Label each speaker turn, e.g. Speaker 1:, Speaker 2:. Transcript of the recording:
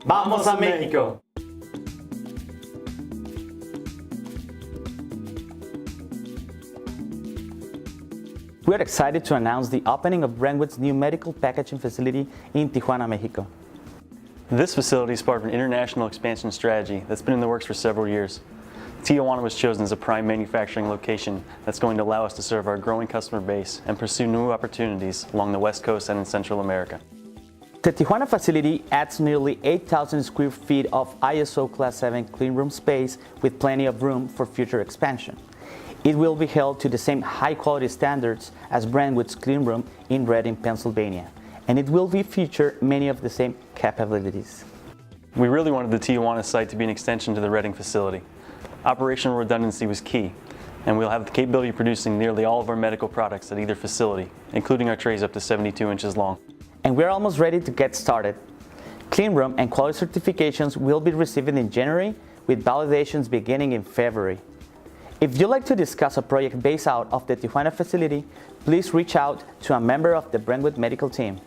Speaker 1: ¡Vamos a México! We are excited to announce the opening of Brentwood's new medical packaging facility in Tijuana, Mexico.
Speaker 2: This facility is part of an international expansion strategy that's been in the works for several years. Tijuana was chosen as a prime manufacturing location that's going to allow us to serve our growing customer base and pursue new opportunities along the West Coast and in Central America.
Speaker 1: The Tijuana facility adds nearly 8,000 square feet of ISO Class 7 cleanroom space with plenty of room for future expansion. It will be held to the same high-quality standards as Brentwood's cleanroom in Reading, Pennsylvania, and it will feature many of the same capabilities.
Speaker 2: We really wanted the Tijuana site to be an extension to the Reading facility. Operational redundancy was key, and we'll have the capability of producing nearly all of our medical products at either facility, including our trays up to 72 inches long.
Speaker 1: And we're almost ready to get started. Cleanroom and quality certifications will be received in January, with validations beginning in February. If you'd like to discuss a project based out of the Tijuana facility, please reach out to a member of the Brentwood medical team.